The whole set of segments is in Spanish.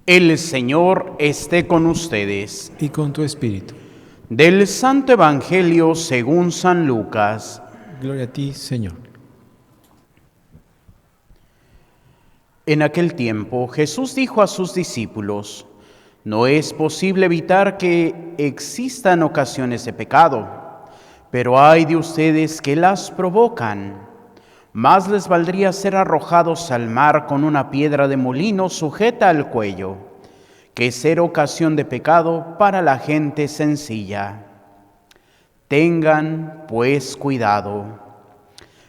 El Señor esté con ustedes. Y con tu espíritu. Del Santo Evangelio según San Lucas. Gloria a ti, Señor. En aquel tiempo Jesús dijo a sus discípulos: no es posible evitar que existan ocasiones de pecado, pero hay de ustedes que las provocan. Más les valdría ser arrojados al mar con una piedra de molino sujeta al cuello, que ser ocasión de pecado para la gente sencilla. Tengan, pues, cuidado.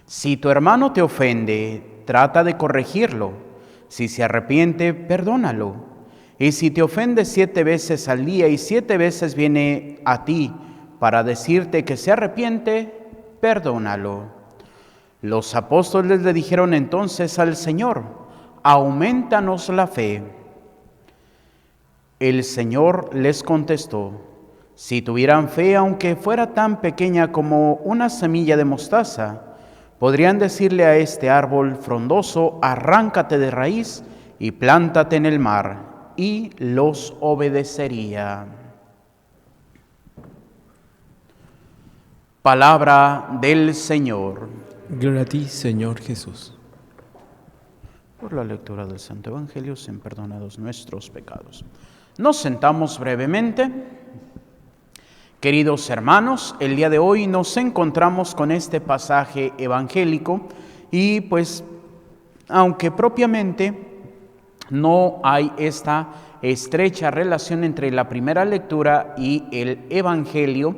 Si tu hermano te ofende, trata de corregirlo. Si se arrepiente, perdónalo. Y si te ofende 7 veces al día y 7 veces viene a ti para decirte que se arrepiente, perdónalo. Los apóstoles le dijeron entonces al Señor: aumentanos la fe. El Señor les contestó: si tuvieran fe, aunque fuera tan pequeña como una semilla de mostaza, podrían decirle a este árbol frondoso: arráncate de raíz y plántate en el mar, y los obedecería. Palabra del Señor. Gloria a ti, Señor Jesús. Por la lectura del Santo Evangelio sean perdonados nuestros pecados. Nos sentamos brevemente. Queridos hermanos, el día de hoy nos encontramos con este pasaje evangélico y pues, aunque propiamente no hay esta estrecha relación entre la primera lectura y el Evangelio,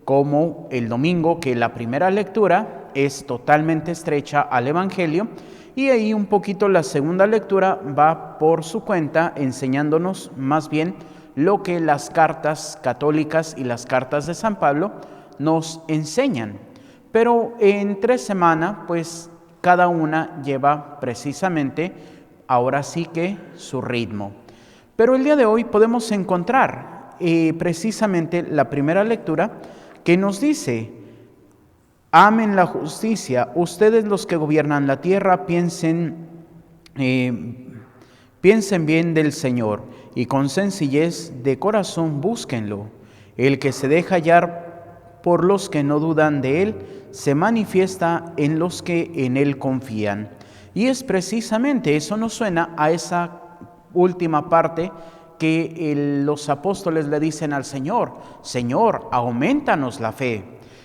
como el domingo, que la primera lectura es totalmente estrecha al Evangelio, y ahí un poquito la segunda lectura va por su cuenta, enseñándonos más bien lo que las cartas católicas y las cartas de San Pablo nos enseñan. Pero en 3 semanas, pues cada una lleva precisamente, ahora sí que su ritmo. Pero el día de hoy podemos encontrar precisamente la primera lectura que nos dice: amen la justicia, ustedes los que gobiernan la tierra, piensen bien del Señor y con sencillez de corazón búsquenlo. El que se deja hallar por los que no dudan de Él, se manifiesta en los que en Él confían. Y es precisamente, eso nos suena a esa última parte que los apóstoles le dicen al Señor: Señor, aumentanos la fe.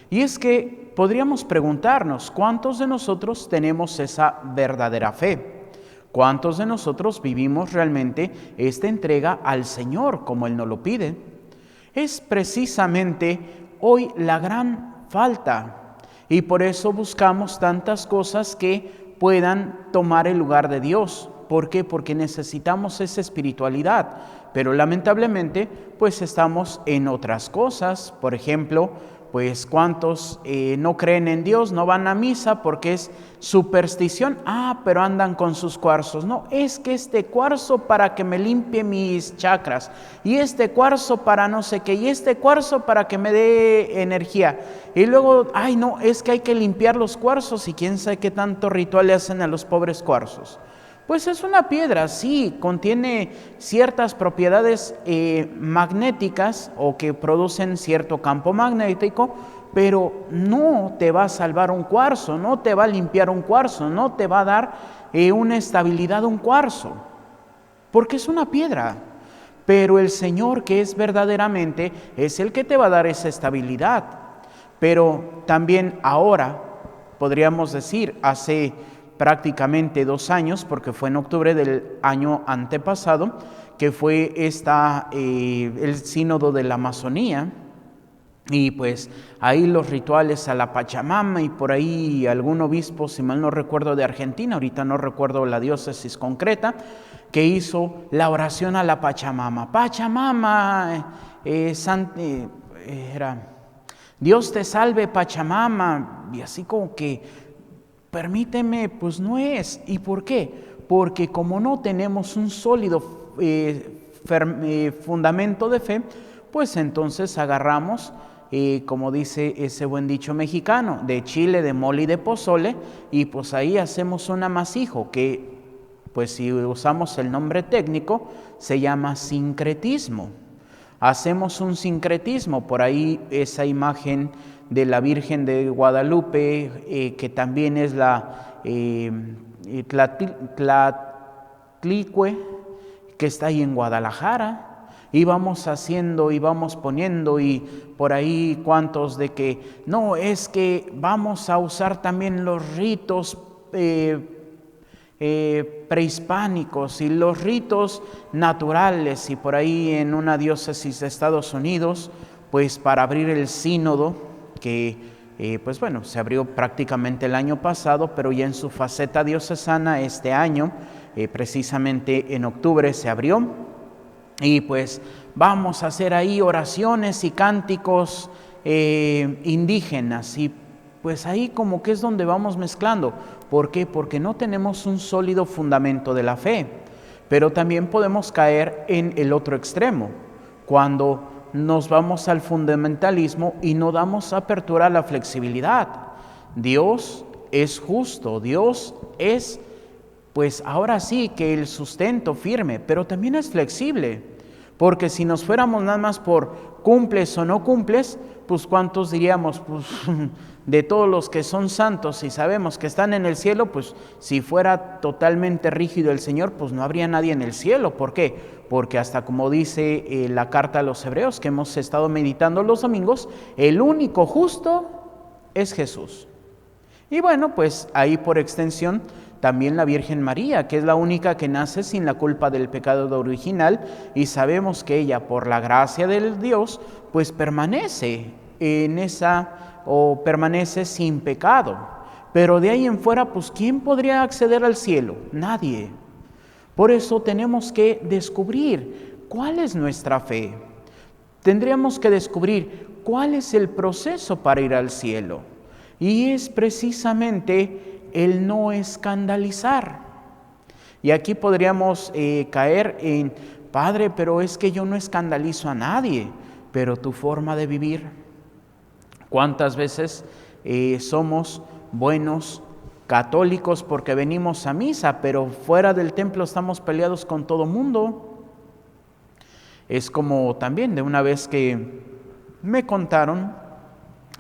Y es que podríamos preguntarnos, ¿cuántos de nosotros tenemos esa verdadera fe? ¿Cuántos de nosotros vivimos realmente esta entrega al Señor como Él nos lo pide? Es precisamente hoy la gran falta, y por eso buscamos tantas cosas que puedan tomar el lugar de Dios. ¿Por qué? Porque necesitamos esa espiritualidad, pero lamentablemente pues estamos en otras cosas. Por ejemplo, pues cuántos no creen en Dios, no van a misa porque es superstición. Pero andan con sus cuarzos. No, es que este cuarzo para que me limpie mis chakras, y este cuarzo para no sé qué, y este cuarzo para que me dé energía. Y luego, no, es que hay que limpiar los cuarzos, y quién sabe qué tanto ritual le hacen a los pobres cuarzos. Pues es una piedra, sí, contiene ciertas propiedades magnéticas o que producen cierto campo magnético, pero no te va a salvar un cuarzo, no te va a limpiar un cuarzo, no te va a dar una estabilidad un cuarzo, porque es una piedra. Pero el Señor, que es verdaderamente, es el que te va a dar esa estabilidad. Pero también ahora, podríamos decir, hace prácticamente 2 años, porque fue en octubre del año antepasado, que fue el sínodo de la Amazonía, y pues ahí los rituales a la Pachamama, y por ahí algún obispo, si mal no recuerdo, de Argentina, ahorita no recuerdo la diócesis concreta, que hizo la oración a la Pachamama. Pachamama, Dios te salve Pachamama, y así como que, permíteme, pues no es. ¿Y por qué? Porque como no tenemos un sólido fundamento de fe, pues entonces agarramos, como dice ese buen dicho mexicano, de chile, de mole y de pozole, y pues ahí hacemos un amasijo que pues si usamos el nombre técnico, se llama sincretismo. Hacemos un sincretismo, por ahí esa imagen de la Virgen de Guadalupe, que también es la Tlatlicue, que está ahí en Guadalajara. Y vamos haciendo y vamos poniendo, y por ahí cuantos de que no, es que vamos a usar también los ritos prehispánicos y los ritos naturales, y por ahí en una diócesis de Estados Unidos, pues para abrir el sínodo, que pues bueno, se abrió prácticamente el año pasado, pero ya en su faceta diocesana este año, precisamente en octubre se abrió. Y pues vamos a hacer ahí oraciones y cánticos indígenas, y pues ahí como que es donde vamos mezclando. ¿Por qué? Porque no tenemos un sólido fundamento de la fe, pero también podemos caer en el otro extremo, cuando nos vamos al fundamentalismo y no damos apertura a la flexibilidad. Dios es justo, Dios es, pues ahora sí que el sustento firme, pero también es flexible. Porque si nos fuéramos nada más por cumples o no cumples, pues ¿cuántos diríamos? Pues de todos los que son santos y sabemos que están en el cielo, pues si fuera totalmente rígido el Señor, pues no habría nadie en el cielo. ¿Por qué? Porque hasta como dice la carta a los Hebreos que hemos estado meditando los domingos, el único justo es Jesús. Y bueno, pues ahí por extensión también la Virgen María, que es la única que nace sin la culpa del pecado original, y sabemos que ella, por la gracia del Dios, pues permanece en esa, o permanece sin pecado. Pero de ahí en fuera, pues ¿quién podría acceder al cielo? Nadie. Por eso tenemos que descubrir cuál es nuestra fe. Tendríamos que descubrir cuál es el proceso para ir al cielo. Y es precisamente el no escandalizar. Y aquí podríamos caer en, Padre, pero es que yo no escandalizo a nadie, pero tu forma de vivir. ¿Cuántas veces somos buenos católicos porque venimos a misa, pero fuera del templo estamos peleados con todo mundo? Es como también de una vez que me contaron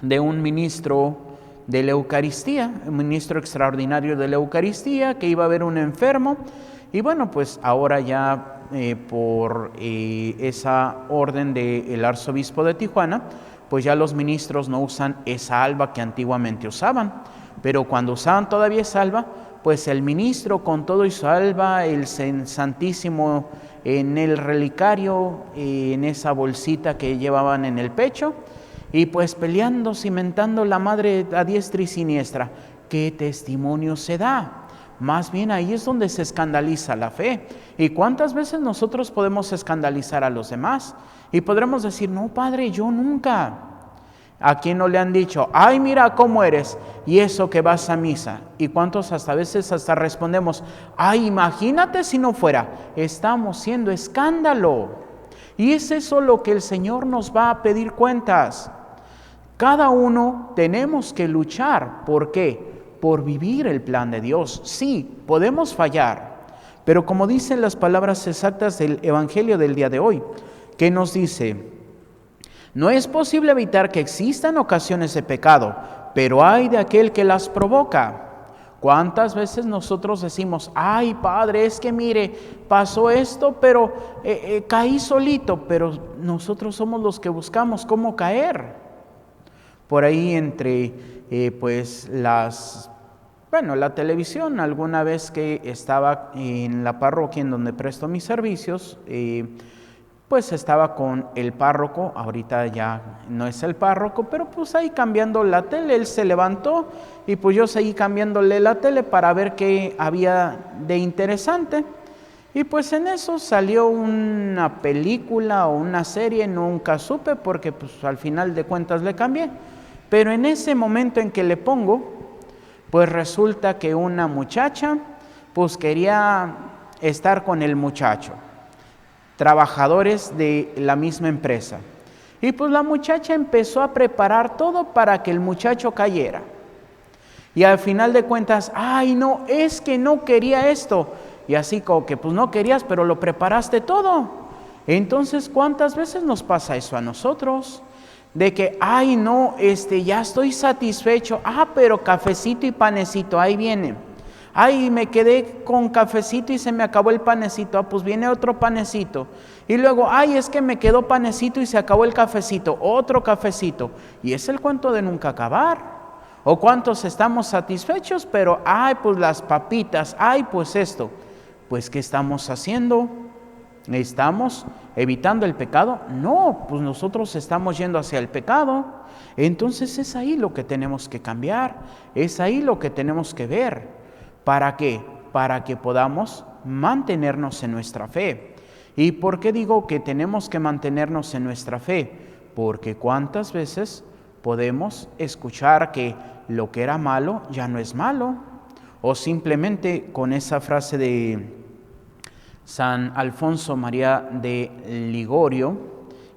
de un ministro de la Eucaristía, un ministro extraordinario de la Eucaristía, que iba a ver un enfermo, y bueno, pues ahora ya por esa orden del arzobispo de Tijuana, pues ya los ministros no usan esa alba que antiguamente usaban, pero cuando usaban todavía esa alba, pues el ministro con todo y su alba, el Santísimo en el relicario, en esa bolsita que llevaban en el pecho, y pues peleando, cimentando la madre a diestra y siniestra. ¿Qué testimonio se da? Más bien ahí es donde se escandaliza la fe. ¿Y cuántas veces nosotros podemos escandalizar a los demás? Y podremos decir, no, Padre, yo nunca. ¿A quién no le han dicho, ay, mira cómo eres, y eso que vas a misa? ¿Y cuántos hasta veces hasta respondemos, ay, imagínate si no fuera? Estamos siendo escándalo. Y es eso lo que el Señor nos va a pedir cuentas. Cada uno tenemos que luchar. ¿Por qué? Por vivir el plan de Dios. Sí, podemos fallar, pero como dicen las palabras exactas del Evangelio del día de hoy, que nos dice, no es posible evitar que existan ocasiones de pecado, pero hay de aquel que las provoca. ¿Cuántas veces nosotros decimos, ay, Padre, es que mire, pasó esto, pero caí solito, pero nosotros somos los que buscamos cómo caer? Por ahí entre la televisión, alguna vez que estaba en la parroquia en donde presto mis servicios, pues estaba con el párroco, ahorita ya no es el párroco, pero pues ahí cambiando la tele, él se levantó y pues yo seguí cambiándole la tele para ver qué había de interesante. Y pues en eso salió una película o una serie, nunca supe porque pues al final de cuentas le cambié. Pero en ese momento en que le pongo, pues resulta que una muchacha pues quería estar con el muchacho, trabajadores de la misma empresa. Y pues la muchacha empezó a preparar todo para que el muchacho cayera. Y al final de cuentas, ay no, es que no quería esto. y así como que pues no querías, pero lo preparaste todo. Entonces, ¿cuántas veces nos pasa eso a nosotros? De que, ay no, ya estoy satisfecho, pero cafecito y panecito, ahí viene. Ay, me quedé con cafecito y se me acabó el panecito, pues viene otro panecito. Y luego, ay, es que me quedó panecito y se acabó el cafecito, otro cafecito. Y es el cuento de nunca acabar. ¿O cuántos estamos satisfechos? Pero, ay, pues las papitas, ay, pues esto. Pues, ¿qué estamos haciendo? ¿Estamos evitando el pecado? No, pues nosotros estamos yendo hacia el pecado. Entonces es ahí lo que tenemos que cambiar, es ahí lo que tenemos que ver. ¿Para qué? Para que podamos mantenernos en nuestra fe. ¿Y por qué digo que tenemos que mantenernos en nuestra fe? Porque cuántas veces podemos escuchar que lo que era malo ya no es malo, o simplemente con esa frase de San Alfonso María de Ligorio,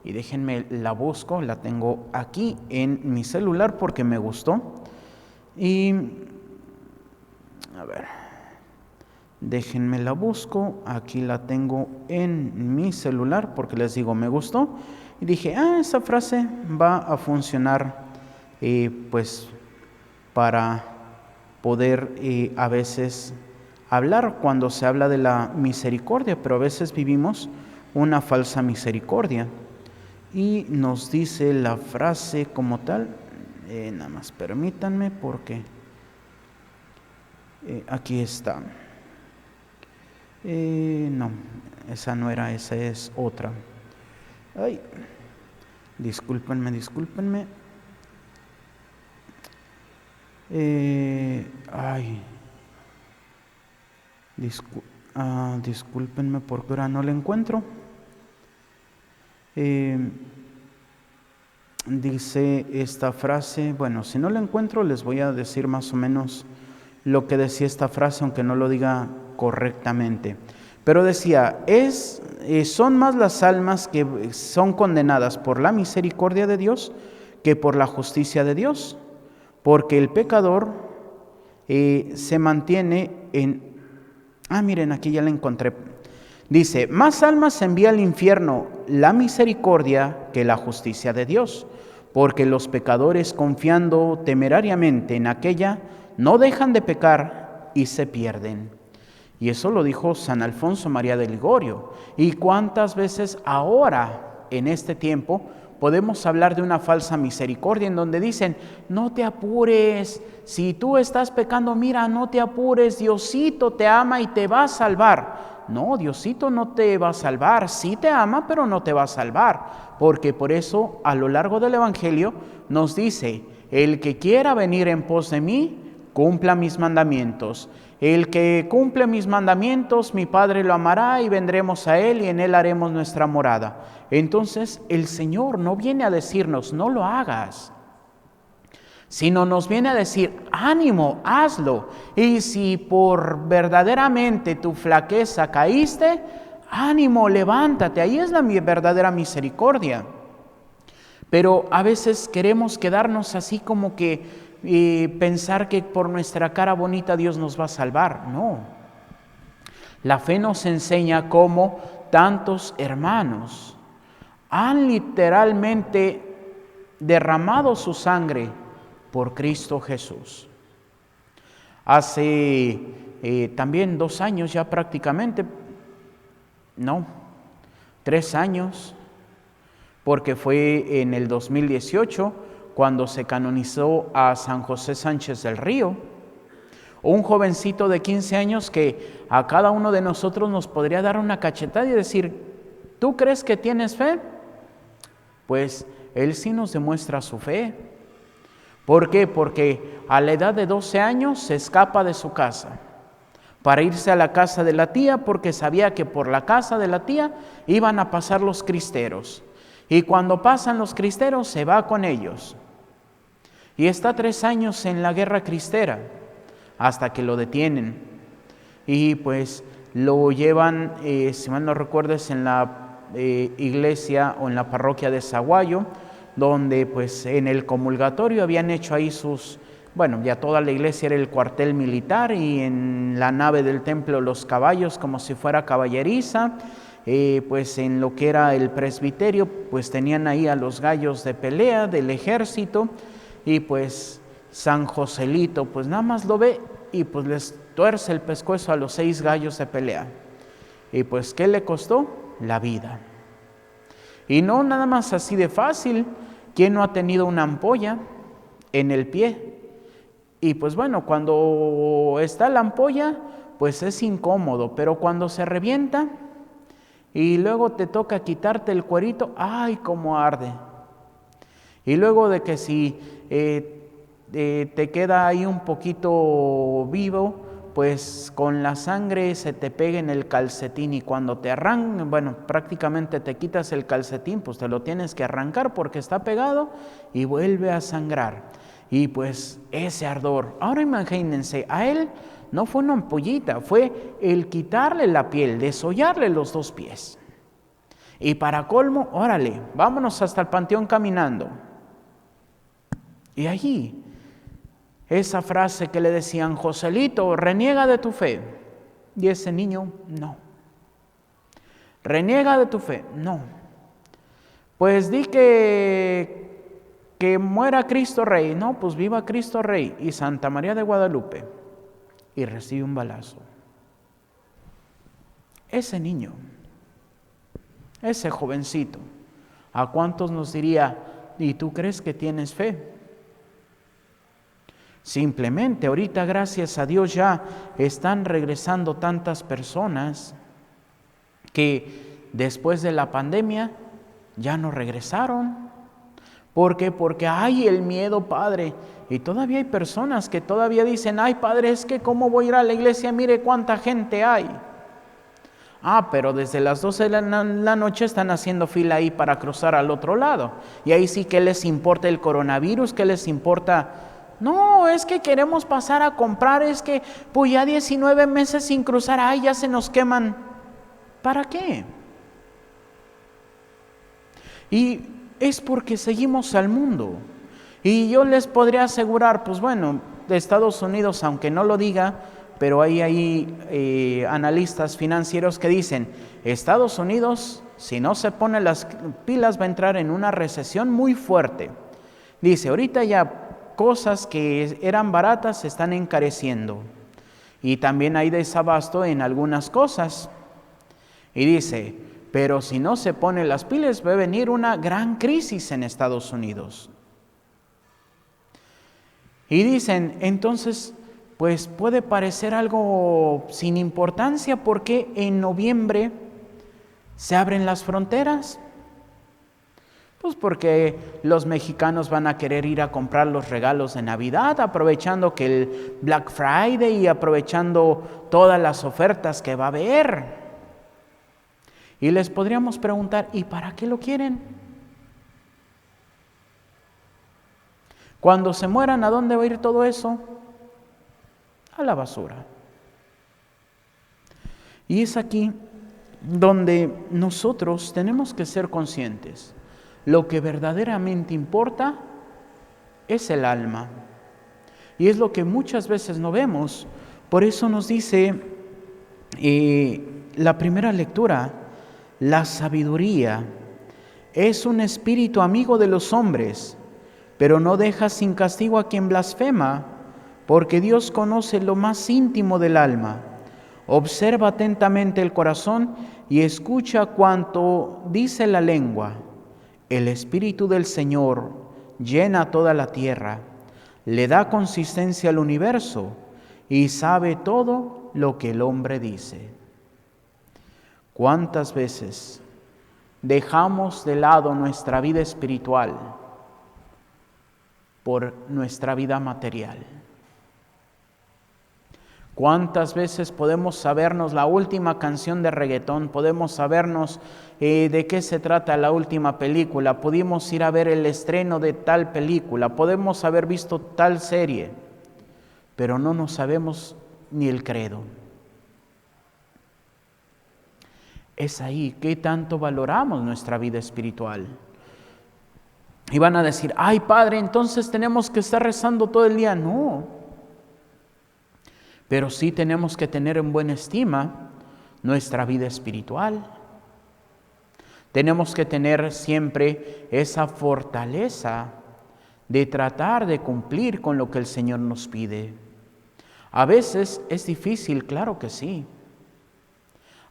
y déjenme la busco, la tengo aquí en mi celular porque me gustó, y a ver, déjenme la busco, aquí la tengo en mi celular porque les digo me gustó, y dije, esa frase va a funcionar pues para poder a veces hablar cuando se habla de la misericordia, pero a veces vivimos una falsa misericordia. Y nos dice la frase como tal, nada más permítanme porque aquí está. No, esa no era, esa es otra. Ay, discúlpenme. Discúlpenme porque ahora no la encuentro. Dice esta frase, bueno, si no la encuentro les voy a decir más o menos lo que decía esta frase, aunque no lo diga correctamente. Pero decía, son más las almas que son condenadas por la misericordia de Dios que por la justicia de Dios, porque el pecador se mantiene en... miren, aquí ya la encontré. Dice, más almas envía al infierno la misericordia que la justicia de Dios, porque los pecadores, confiando temerariamente en aquella, no dejan de pecar y se pierden. Y eso lo dijo San Alfonso María de Ligorio. ¿Y cuántas veces ahora, en este tiempo, podemos hablar de una falsa misericordia en donde dicen, no te apures, si tú estás pecando, mira, no te apures, Diosito te ama y te va a salvar? No, Diosito no te va a salvar, sí te ama, pero no te va a salvar, porque por eso a lo largo del Evangelio nos dice, el que quiera venir en pos de mí, cumpla mis mandamientos. El que cumple mis mandamientos, mi Padre lo amará y vendremos a Él y en Él haremos nuestra morada. Entonces el Señor no viene a decirnos, no lo hagas, sino nos viene a decir, ánimo, hazlo. Y si por verdaderamente tu flaqueza caíste, ánimo, levántate. Ahí es la verdadera misericordia. Pero a veces queremos quedarnos así como que pensar que por nuestra cara bonita Dios nos va a salvar. No. La fe nos enseña cómo tantos hermanos han literalmente derramado su sangre por Cristo Jesús. Hace también 2 años ya prácticamente, 3 años, porque fue en el 2018 cuando se canonizó a San José Sánchez del Río, un jovencito de 15 años que a cada uno de nosotros nos podría dar una cachetada y decir, ¿tú crees que tienes fe? Pues él sí nos demuestra su fe. ¿Por qué? Porque a la edad de 12 años se escapa de su casa para irse a la casa de la tía porque sabía que por la casa de la tía iban a pasar los cristeros. Y cuando pasan los cristeros se va con ellos. Y está 3 años en la guerra cristera hasta que lo detienen. Y pues lo llevan, si mal no recuerdo, es en la iglesia o en la parroquia de Zaguayo, donde pues en el comulgatorio habían hecho ahí sus bueno, ya toda la iglesia era el cuartel militar y en la nave del templo los caballos como si fuera caballeriza. Pues en lo que era el presbiterio, pues tenían ahí a los gallos de pelea del ejército y pues San Joselito pues nada más lo ve y pues les tuerce el pescuezo a los 6 gallos de pelea. Y pues ¿qué le costó? La vida. Y no nada más así de fácil. ¿Quién no ha tenido una ampolla en el pie? Y pues bueno, cuando está la ampolla, pues es incómodo, pero cuando se revienta y luego te toca quitarte el cuerito, ¡ay, cómo arde! Y luego de que si te queda ahí un poquito vivo, pues con la sangre se te pega en el calcetín y cuando te arrancan, bueno, prácticamente te quitas el calcetín, pues te lo tienes que arrancar porque está pegado y vuelve a sangrar. Y pues ese ardor, ahora imagínense, a él no fue una ampollita, fue el quitarle la piel, desollarle los 2 pies. Y para colmo, órale, vámonos hasta el panteón caminando. Y allí, esa frase que le decían, Joselito, reniega de tu fe. Y ese niño, no. Reniega de tu fe, no. Pues di que muera Cristo Rey. No, pues viva Cristo Rey y Santa María de Guadalupe. Y recibe un balazo. Ese niño, ese jovencito, ¿a cuántos nos diría, ¿y tú crees que tienes fe? Simplemente ahorita, gracias a Dios, ya están regresando tantas personas que después de la pandemia ya no regresaron. ¿Por qué? Porque hay el miedo, Padre. Y todavía hay personas que todavía dicen, ay, Padre, es que ¿cómo voy a ir a la iglesia? Mire cuánta gente hay. Pero desde las 12 de la noche están haciendo fila ahí para cruzar al otro lado. Y ahí sí, ¿qué les importa el coronavirus? ¿Qué les importa? No, es que queremos pasar a comprar, es que pues ya 19 meses sin cruzar, ay, ya se nos queman. ¿Para qué? Y es porque seguimos al mundo. Y yo les podría asegurar, pues bueno, de Estados Unidos, aunque no lo diga, pero hay analistas financieros que dicen, Estados Unidos, si no se pone las pilas, va a entrar en una recesión muy fuerte. Dice, ahorita ya cosas que eran baratas se están encareciendo. Y también hay desabasto en algunas cosas. Y dice, pero si no se pone las pilas, va a venir una gran crisis en Estados Unidos. Y dicen, entonces, pues puede parecer algo sin importancia porque en noviembre se abren las fronteras. Pues porque los mexicanos van a querer ir a comprar los regalos de Navidad, aprovechando que el Black Friday y aprovechando todas las ofertas que va a haber. Y les podríamos preguntar, ¿y para qué lo quieren? Cuando se mueran, ¿a dónde va a ir todo eso? A la basura. Y es aquí donde nosotros tenemos que ser conscientes. Lo que verdaderamente importa es el alma. Y es lo que muchas veces no vemos. Por eso nos dice la primera lectura, la sabiduría es un espíritu amigo de los hombres, pero no deja sin castigo a quien blasfema, porque Dios conoce lo más íntimo del alma. Observa atentamente el corazón y escucha cuanto dice la lengua. El Espíritu del Señor llena toda la tierra, le da consistencia al universo y sabe todo lo que el hombre dice. ¿Cuántas veces dejamos de lado nuestra vida espiritual por nuestra vida material? ¿Cuántas veces podemos sabernos la última canción de reggaetón? Podemos sabernos de qué se trata la última película. Pudimos ir a ver el estreno de tal película. Podemos haber visto tal serie. Pero no nos sabemos ni el credo. Es ahí que tanto valoramos nuestra vida espiritual. Y van a decir, ay Padre, entonces tenemos que estar rezando todo el día. No. Pero sí tenemos que tener en buena estima nuestra vida espiritual. Tenemos que tener siempre esa fortaleza de tratar de cumplir con lo que el Señor nos pide. A veces es difícil, claro que sí.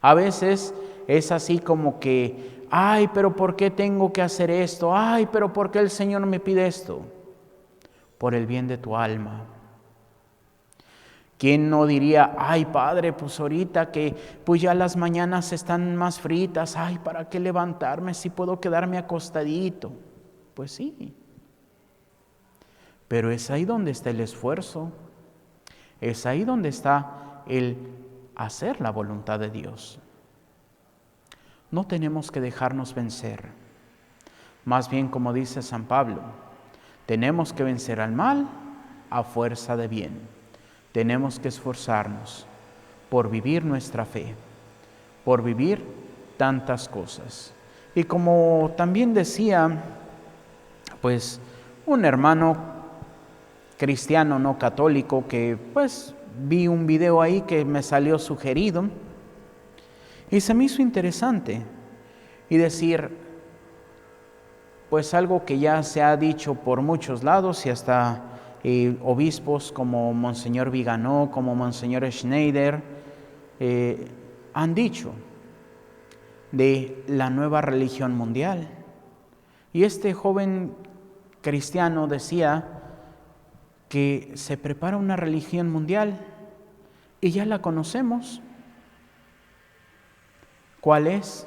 A veces es así como que, ay, pero ¿por qué tengo que hacer esto? Ay, pero ¿por qué el Señor me pide esto? Por el bien de tu alma. ¿Quién no diría, ay Padre, pues ahorita que pues ya las mañanas están más fritas, ay, ¿para qué levantarme si puedo quedarme acostadito? Pues sí. Pero es ahí donde está el esfuerzo, es ahí donde está el hacer la voluntad de Dios. No tenemos que dejarnos vencer. Más bien, como dice San Pablo, tenemos que vencer al mal a fuerza de bien. Tenemos que esforzarnos por vivir nuestra fe, por vivir tantas cosas. Y como también decía, pues, un hermano cristiano no católico que pues vi un video ahí que me salió sugerido y se me hizo interesante y decir pues algo que ya se ha dicho por muchos lados y hasta obispos como Monseñor Viganó, como Monseñor Schneider han dicho de la nueva religión mundial. Y este joven cristiano decía que se prepara una religión mundial y ya la conocemos. ¿Cuál es?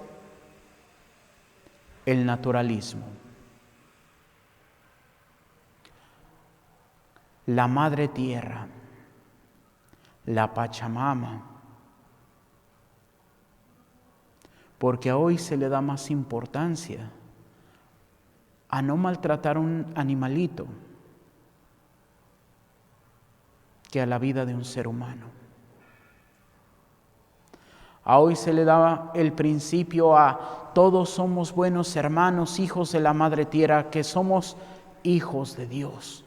El naturalismo. La madre tierra, la Pachamama, porque hoy se le da más importancia a no maltratar un animalito que a la vida de un ser humano. A hoy se le da el principio a todos somos buenos hermanos, hijos de la madre tierra, que somos hijos de Dios.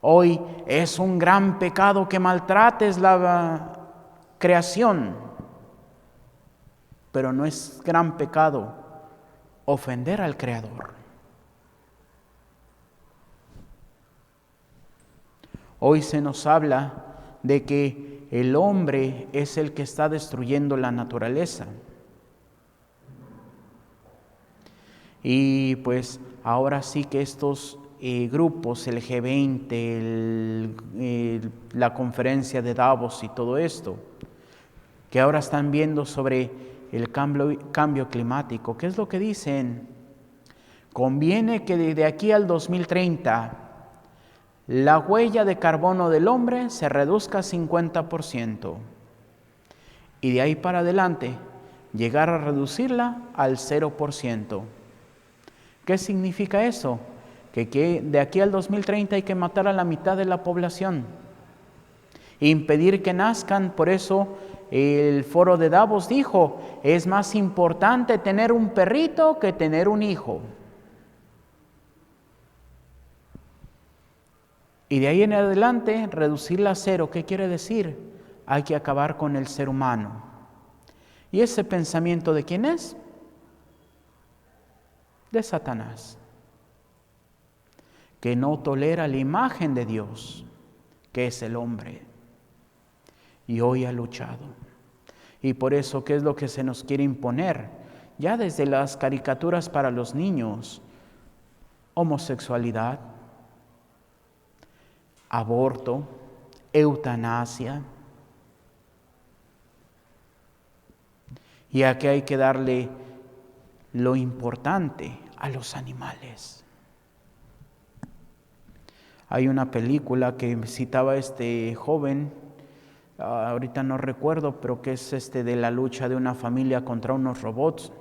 Hoy es un gran pecado que maltrates la creación, pero no es gran pecado ofender al Creador. Hoy se nos habla de que el hombre es el que está destruyendo la naturaleza. Y pues ahora sí que estos grupos, el G20, la conferencia de Davos y todo esto, que ahora están viendo sobre el cambio climático, ¿qué es lo que dicen? Conviene que desde aquí al 2030 la huella de carbono del hombre se reduzca 50% y de ahí para adelante llegar a reducirla al 0%. ¿Qué significa eso? Que de aquí al 2030 hay que matar a la mitad de la población, impedir que nazcan. Por eso el foro de Davos dijo, es más importante tener un perrito que tener un hijo. Y de ahí en adelante reducirla a 0. ¿Qué quiere decir? Hay que acabar con el ser humano. ¿Y ese pensamiento de quién es? De Satanás, que no tolera la imagen de Dios, que es el hombre, y hoy ha luchado. Y por eso, ¿qué es lo que se nos quiere imponer? Ya desde las caricaturas para los niños, homosexualidad, aborto, eutanasia. Y aquí hay que darle lo importante a los animales. Hay una película que citaba este joven, ahorita no recuerdo, pero que es de la lucha de una familia contra unos robots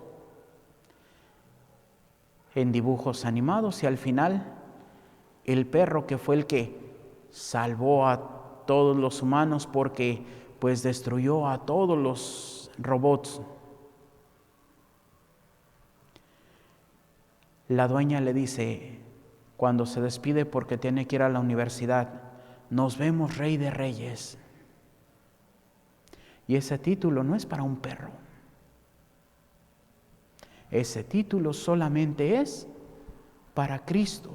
en dibujos animados, y al final el perro, que fue el que salvó a todos los humanos porque pues destruyó a todos los robots. la dueña le dice, cuando se despide porque tiene que ir a la universidad, nos vemos, Rey de Reyes. Y ese título no es para un perro. Ese título solamente es para Cristo,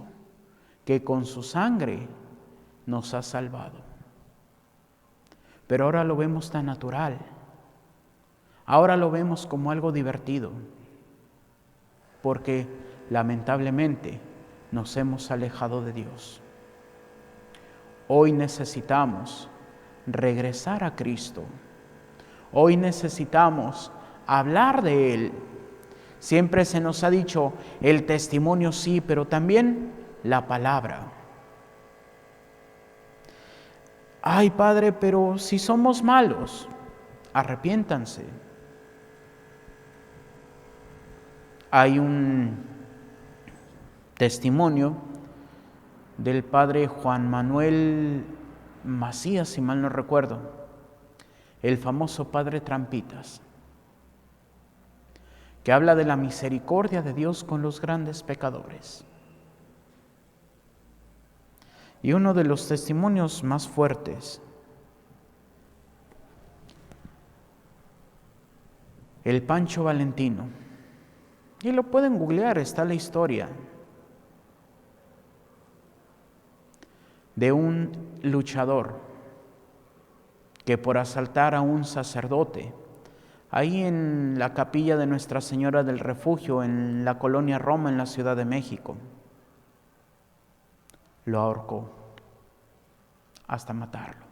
que con su sangre nos ha salvado. Pero ahora lo vemos tan natural. Ahora lo vemos como algo divertido, porque lamentablemente nos hemos alejado de Dios. Hoy necesitamos regresar a Cristo. Hoy necesitamos hablar de Él. Siempre se nos ha dicho el testimonio sí, pero también la palabra. Ay, Padre, pero si somos malos, arrepiéntanse. Hay un testimonio del padre Juan Manuel Macías, si mal no recuerdo, el famoso padre Trampitas, que habla de la misericordia de Dios con los grandes pecadores. Y uno de los testimonios más fuertes, el Pancho Valentino, y lo pueden googlear, está la historia de un luchador que por asaltar a un sacerdote, ahí en la capilla de Nuestra Señora del Refugio, en la colonia Roma, en la Ciudad de México, lo ahorcó hasta matarlo.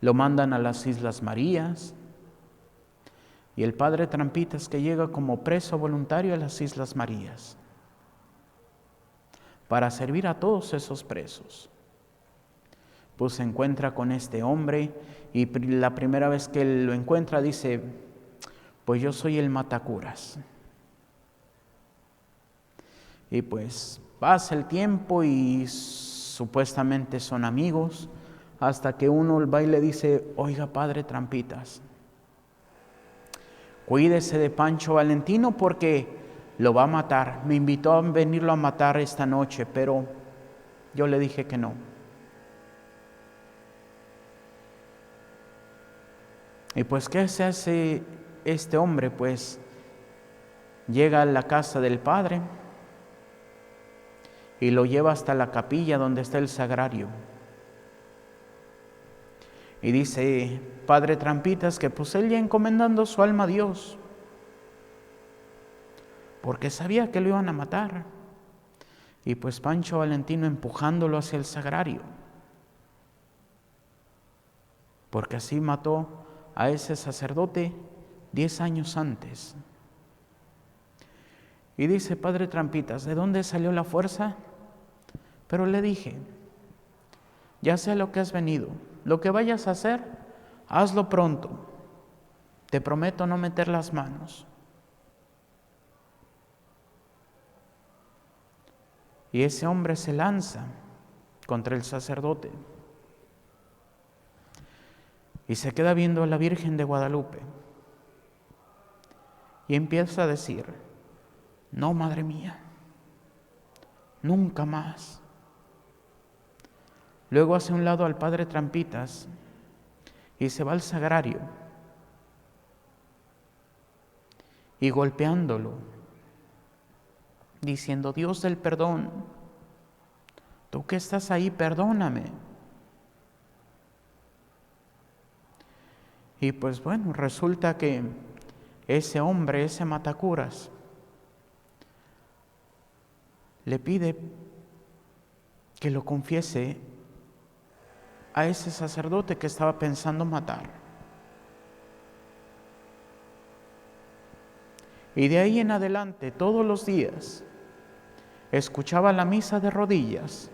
Lo mandan a las Islas Marías y el padre Trampitas, que llega como preso voluntario a las Islas Marías para servir a todos esos presos, pues se encuentra con este hombre y la primera vez que él lo encuentra dice, pues yo soy el matacuras. Y pues pasa el tiempo y supuestamente son amigos, hasta que uno va y le dice, oiga, padre Trampitas, cuídese de Pancho Valentino porque lo va a matar. Me invitó a venirlo a matar esta noche, pero yo le dije que no. Y pues, ¿qué se hace este hombre? Pues llega a la casa del padre y lo lleva hasta la capilla donde está el sagrario. Y dice padre Trampitas que pues él ya encomendando su alma a Dios, porque sabía que lo iban a matar. Y pues Pancho Valentino empujándolo hacia el sagrario, porque así mató a ese sacerdote 10 años antes. Y dice padre Trampitas, ¿de dónde salió la fuerza? Pero le dije, ya sé lo que has venido, lo que vayas a hacer, hazlo pronto. Te prometo no meter las manos. Y ese hombre se lanza contra el sacerdote y se queda viendo a la Virgen de Guadalupe y empieza a decir, no, madre mía, nunca más. Luego hace un lado al padre Trampitas y se va al sagrario y golpeándolo, diciendo, Dios del perdón, tú que estás ahí, perdóname. Y pues bueno, resulta que ese hombre, ese matacuras, le pide que lo confiese a ese sacerdote que estaba pensando matar. Y de ahí en adelante, todos los días, escuchaba la misa de rodillas,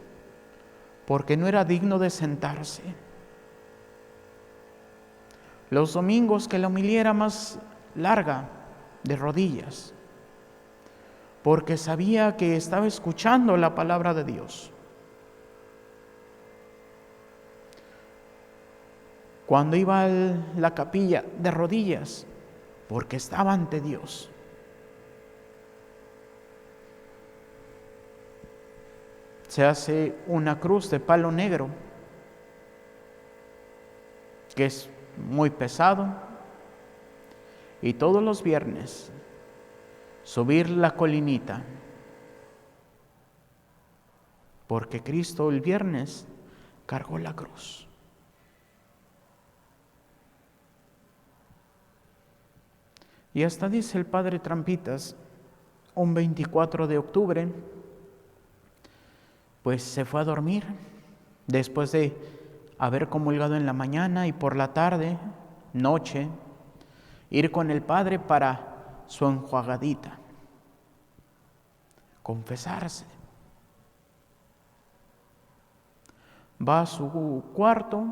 porque no era digno de sentarse. Los domingos que la homilía era más larga, de rodillas, porque sabía que estaba escuchando la palabra de Dios. Cuando iba a la capilla, de rodillas, porque estaba ante Dios. se hace una cruz de palo negro, que es muy pesado, y todos los viernes subir la colinita, porque Cristo el viernes cargó la cruz. Y hasta dice el padre Trampitas, un 24 de octubre, pues se fue a dormir después de haber comulgado en la mañana y por la tarde, noche, ir con el padre para su enjuagadita, confesarse. Va a su cuarto,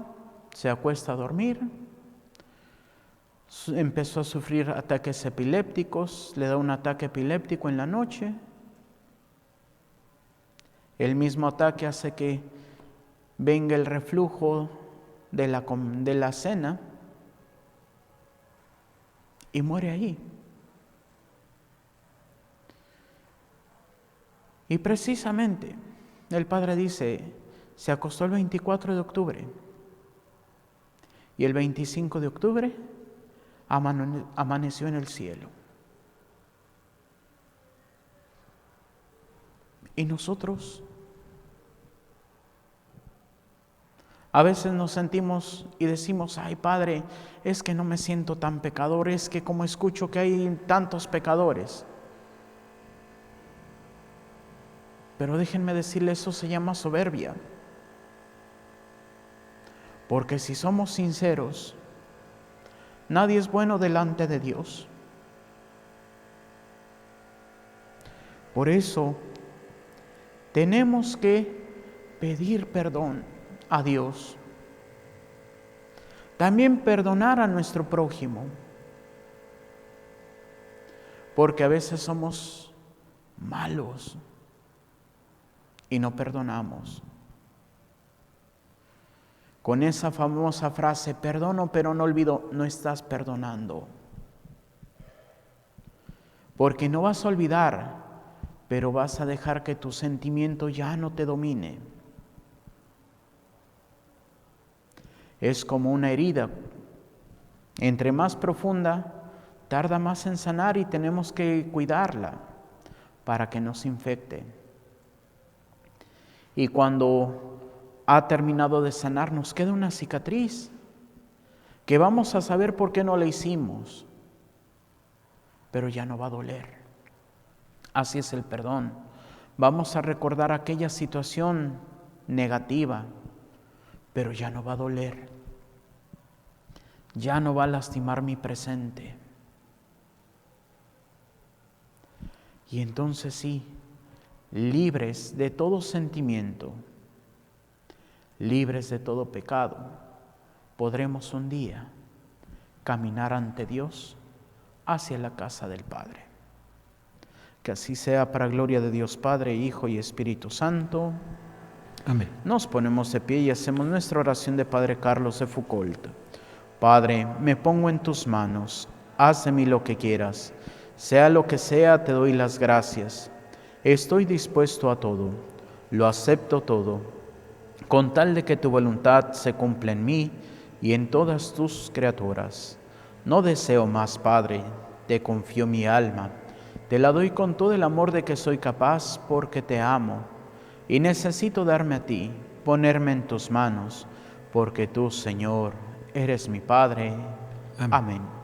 se acuesta a dormir, empezó a sufrir ataques epilépticos, le da un ataque epiléptico en la noche. El mismo ataque hace que venga el reflujo de la cena y muere ahí. Y precisamente el padre dice, se acostó el 24 de octubre y el 25 de octubre amaneció en el cielo. ¿Y nosotros? A veces nos sentimos y decimos, ay Padre, es que no me siento tan pecador, es que como escucho que hay tantos pecadores. Pero déjenme decirle, eso se llama soberbia. Porque si somos sinceros, nadie es bueno delante de Dios. Por eso, tenemos que pedir perdón a Dios. También perdonar a nuestro prójimo. Porque a veces somos malos y no perdonamos. Con esa famosa frase, perdono pero no olvido, no estás perdonando. Porque no vas a olvidar, pero vas a dejar que tu sentimiento ya no te domine. Es como una herida. Entre más profunda, tarda más en sanar y tenemos que cuidarla para que no se infecte. Y cuando ha terminado de sanar, nos queda una cicatriz que vamos a saber por qué no la hicimos, pero ya no va a doler. Así es el perdón. Vamos a recordar aquella situación negativa, pero ya no va a doler. Ya no va a lastimar mi presente. Y entonces sí, libres de todo sentimiento, libres de todo pecado, podremos un día caminar ante Dios hacia la casa del Padre. Que así sea para gloria de Dios Padre, Hijo y Espíritu Santo. Amén. Nos ponemos de pie y hacemos nuestra oración de Padre Carlos de Foucault. Padre, me pongo en tus manos, haz de mí lo que quieras. Sea lo que sea, te doy las gracias. Estoy dispuesto a todo, lo acepto todo, con tal de que tu voluntad se cumpla en mí y en todas tus criaturas. No deseo más, Padre, te confío mi alma, te la doy con todo el amor de que soy capaz, porque te amo, y necesito darme a ti, ponerme en tus manos, porque tú, Señor, eres mi Padre. Amén. Amén.